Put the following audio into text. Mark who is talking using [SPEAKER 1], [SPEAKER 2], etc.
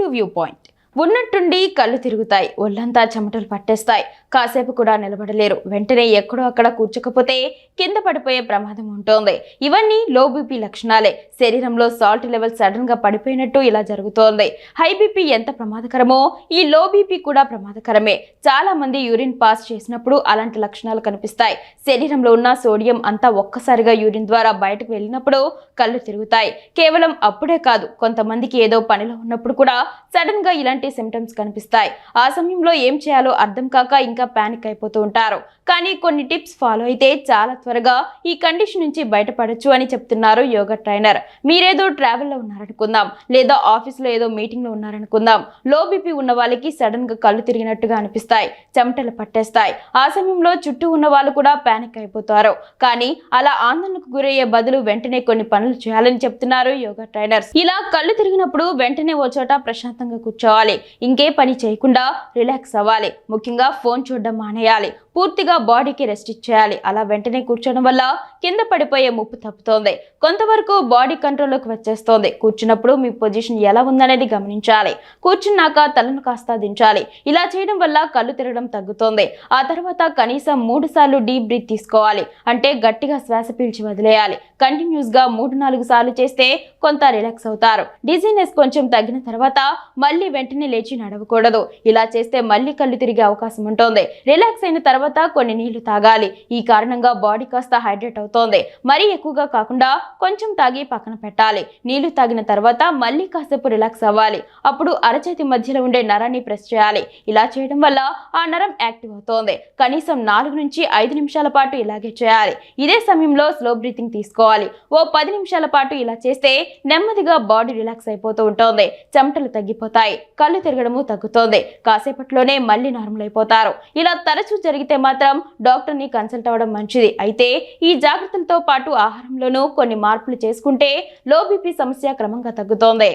[SPEAKER 1] Positive view point. ఉన్నట్టుండి కళ్ళు తిరుగుతాయి, ఒళ్ళంతా చెమటలు పట్టేస్తాయి, కాసేపు కూడా నిలబడలేరు, వెంటనే ఎక్కడో అక్కడ కూర్చోకపోతే కింద పడిపోయే ప్రమాదం ఉంటుంది. ఇవన్నీ లో బీపీ లక్షణాలే. శరీరంలో సాల్ట్ లెవెల్ సడన్ గా పడిపోయినట్టు ఇలా జరుగుతోంది. హై బీపీ ఎంత ప్రమాదకరమో ఈ లో బీపీ కూడా ప్రమాదకరమే. చాలా మంది యూరిన్ పాస్ చేసినప్పుడు అలాంటి లక్షణాలు కనిపిస్తాయి. శరీరంలో ఉన్న సోడియం అంతా ఒక్కసారిగా యూరిన్ ద్వారా బయటకు వెళ్ళినప్పుడు కళ్ళు తిరుగుతాయి. కేవలం అప్పుడే కాదు, కొంతమందికి ఏదో పనిలో ఉన్నప్పుడు కూడా సడన్ గా ఇలాంటి సిమ్టమ్స్ కనిపిస్తాయి. ఆ సమయంలో ఏం చేయాలో అర్థం కాక ఇంకా పానిక్ అయిపోతూ ఉంటారు. కానీ కొన్ని టిప్స్ ఫాలో అయితే చాలా త్వరగా ఈ కండిషన్ నుంచి బయటపడొచ్చు అని చెప్తున్నారు యోగా ట్రైనర్. మీరేదో ట్రావెల్లో ఉన్నారనుకుందాం, లేదా ఆఫీస్లో ఏదో మీటింగ్ లో ఉన్నారనుకుందాం. లో బీపీ ఉన్న వాళ్ళకి సడన్ గా కళ్ళు తిరిగినట్టుగా అనిపిస్తాయి, చెమటలు పట్టేస్తాయి. ఆ సమయంలో చుట్టూ ఉన్న వాళ్ళు కూడా పానిక్ అయిపోతారు. కానీ అలా ఆందోళనకు గురయ్యే బదులు వెంటనే కొన్ని పనులు చేయాలని చెప్తున్నారు యోగా ట్రైనర్స్. ఇలా కళ్ళు తిరిగినప్పుడు వెంటనే ఓ చోట ప్రశాంతంగా కూర్చోవాలి. ఇంకే పని చేయకుండా రిలాక్స్ అవ్వాలి. ముఖ్యంగా ఫోన్ చూడడం మానేయాలి. పూర్తిగా బాడీకి రెస్ట్ ఇచ్చేయాలి. అలా వెంటనే కూర్చోవడం వల్ల కింద పడిపోయే ముప్పు తప్పుతోంది. కొంతవరకు బాడీ కంట్రోల్లోకి వచ్చేస్తోంది. కూర్చున్నప్పుడు మీ పొజిషన్ ఎలా ఉందనేది గమనించాలి. కూర్చున్నాక తలను కాస్త దించాలి. ఇలా చేయడం వల్ల కళ్ళు తిరగడం తగ్గుతోంది. ఆ తర్వాత కనీసం 3 సార్లు డీప్ బ్రీత్ తీసుకోవాలి. అంటే గట్టిగా శ్వాస పీల్చి వదిలేయాలి. కంటిన్యూస్ గా 3-4 సార్లు చేస్తే కొంత రిలాక్స్ అవుతారు. డిజీనెస్ కొంచెం తగ్గిన తర్వాత మళ్ళీ వెంటనే లేచి నడవకూడదు. ఇలా చేస్తే మళ్ళీ కళ్ళు తిరిగే అవకాశం ఉంటుంది. రిలాక్స్ అయిన తర్వాత కొన్ని నీళ్లు తాగాలి. ఈ కారణంగా బాడీ కాస్త హైడ్రేట్ అవుతోంది. మరీ ఎక్కువగా కాకుండా కొంచెం తాగి పక్కన పెట్టాలి. నీళ్లు తాగిన తర్వాత మళ్ళీ కాసేపు రిలాక్స్ అవ్వాలి. అప్పుడు అరచేతి మధ్యలో ఉండే నరాన్ని ప్రెస్ చేయాలి. ఇలా చేయడం వల్ల ఆ నరం యాక్టివ్ అవుతోంది. కనీసం 4 నుంచి 5 నిమిషాల పాటు ఇలాగే చేయాలి. ఇదే సమయంలో స్లో బ్రీతింగ్ తీసుకోవాలి. ఓ 10 నిమిషాల పాటు ఇలా చేస్తే నెమ్మదిగా బాడీ రిలాక్స్ అయిపోతూ ఉంటుంది. చెమటలు తగ్గిపోతాయి, కళ్ళు తిరగడము తగ్గుతోంది. కాసేపట్లోనే మళ్ళీ నార్మల్ అయిపోతారు. ఇలా తరచూ జరిగితే మాత్రం డాక్టర్ ని కన్సల్ట్ అవ్వడం మంచిది. అయితే ఈ జాగ్రత్తలతో పాటు ఆహారంలోనూ కొన్ని మార్పులు చేసుకుంటే లో బీపీ సమస్య క్రమంగా తగ్గుతోంది.